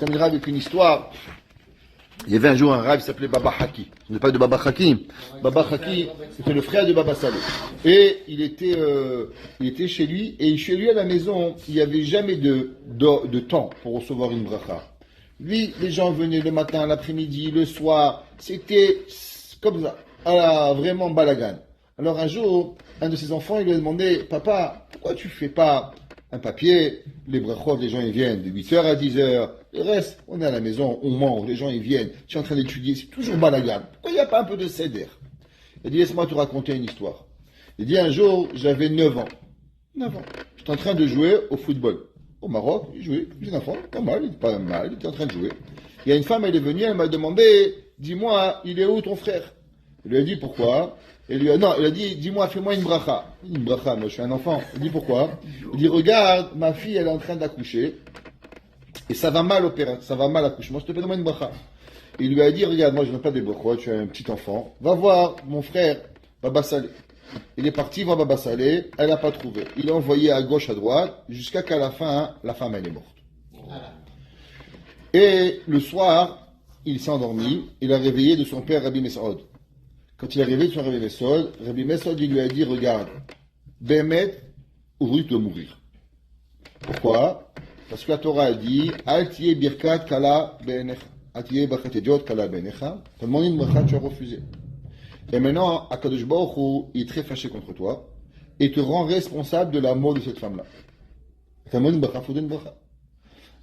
terminera avec une histoire. Il y avait un jour un rave qui s'appelait Baba Haki. On ne parle de Baba Haki. Baba Haki, c'était le frère de Baba Saleh. Et il était chez lui, et chez lui à la maison, il n'y avait jamais de temps pour recevoir une bracha. Lui, les gens venaient le matin, l'après-midi, le soir. C'était comme ça, vraiment balagan. Alors un jour, un de ses enfants, il lui a demandé, papa, pourquoi tu fais pas un papier, les brachot, les gens ils viennent de 8h à 10h, le reste, on est à la maison, on mange, les gens ils viennent, tu es en train d'étudier, c'est toujours balagan. Pourquoi il n'y a pas un peu de céder? Il dit, laisse-moi te raconter une histoire. Il dit, un jour, j'avais 9 ans. 9 ans. J'étais en train de jouer au football. Au Maroc, il jouait, jeune enfant, pas mal, il était pas mal, il était en train de jouer. Il y a une femme, elle est venue, elle m'a demandé, dis-moi, il est où ton frère? Il lui a dit, pourquoi? Il a dit, dis-moi, fais-moi une bracha. Une bracha, moi je suis un enfant. Il dit, pourquoi? Il dit, regarde, ma fille, elle est en train d'accoucher, et ça va mal ça va mal l'accouchement, je te fais une bracha. Il lui a dit, regarde, moi je n'ai pas des brachot, tu es un petit enfant, va voir mon frère, Baba Saleh. Il est parti voir Baba Saleh, elle n'a pas trouvé. Il a envoyé à gauche, à droite, jusqu'à qu'à la fin, la femme, elle est morte. Et le soir, il s'est endormi, il a réveillé de son père Rabbi Mesaod. Quand il est réveillé de son Rabbi Mesaod, il lui a dit, regarde, Bémet, Urut doit mourir. Pourquoi? Parce que la Torah a dit, Al tiye birkat kala be'enecha. Al tiye birkat idiot kala be'enecha. T'as demandé une bracha, tu as refusé. Et maintenant, Akadosh Baruch Hu, il est très fâché contre toi et te rend responsable de la mort de cette femme-là. T'as demandé une bracha, faut donner une bracha.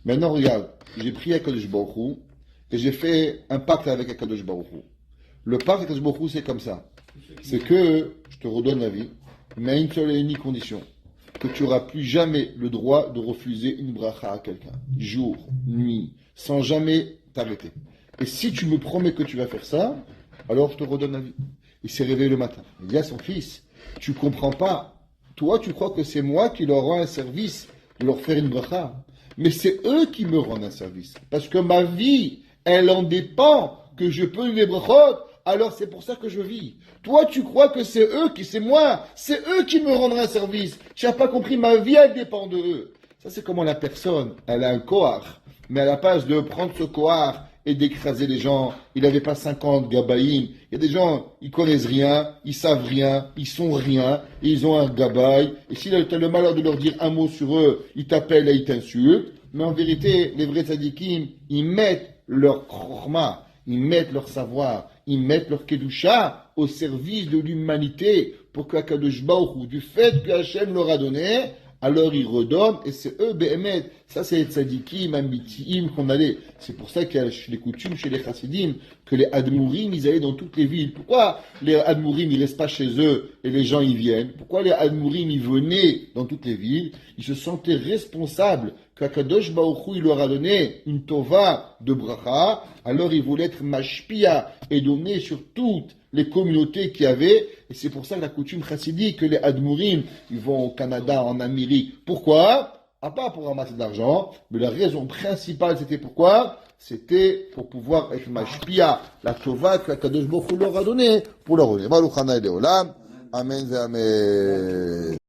Maintenant, regarde, j'ai prié Akadosh Baruch Hu et j'ai fait un pacte avec Akadosh Baruch Hu. Le pacte avec Akadosh Baruch Hu, c'est comme ça. C'est que je te redonne la vie, mais à une seule et unique condition. Que tu n'auras plus jamais le droit de refuser une bracha à quelqu'un. Jour, nuit, sans jamais t'arrêter. Et si tu me promets que tu vas faire ça, alors je te redonne la vie. Il s'est réveillé le matin. Il dit à son fils, tu comprends pas. Toi, tu crois que c'est moi qui leur rends un service de leur faire une bracha. Mais c'est eux qui me rendent un service. Parce que ma vie, elle en dépend que je peux les brachot. Alors c'est pour ça que je vis. Toi, tu crois que c'est eux qui me rendront un service. Tu n'as pas compris, ma vie, elle dépend de eux. Ça, c'est comment la personne, elle a un koar. Mais à la place de prendre ce koar et d'écraser les gens, il n'avait pas 50 gabaïm. Il y a des gens, ils connaissent rien, ils savent rien, ils sont rien, et ils ont un gabaï. Et s'il a le malheur de leur dire un mot sur eux, ils t'appellent et ils t'insultent. Mais en vérité, les vrais tzadikim, ils mettent leur chorma, ils mettent leur savoir, ils mettent leur kedusha au service de l'humanité pour qu'Akadosh Baruch Hu, du fait que Hachem leur a donné, alors ils redonnent, et c'est eux, Behemet. Ça, c'est les tzadikim, amitiim qu'on allait. C'est pour ça qu'il y a les coutumes chez les chassidim, que les admourim, ils allaient dans toutes les villes. Pourquoi les admourim, ils restent pas chez eux et les gens y viennent? Pourquoi les admourim, ils venaient dans toutes les villes? Ils se sentaient responsables qu'Akadosh Baruch Hu, il leur a donné une tova de bracha, alors ils voulaient être mashpia et donner sur toutes les communautés qu'il y avait, et c'est pour ça que la coutume chassidique, que les admourim, ils vont au Canada, en Amérique. Pourquoi? Pas pour ramasser de l'argent, mais la raison principale, c'était pourquoi? C'était pour pouvoir être mashpia, la tova que Akadosh Baruch Hu leur a donné, pour leur donner. Baruch Hanai Leolam. Amen et Amen.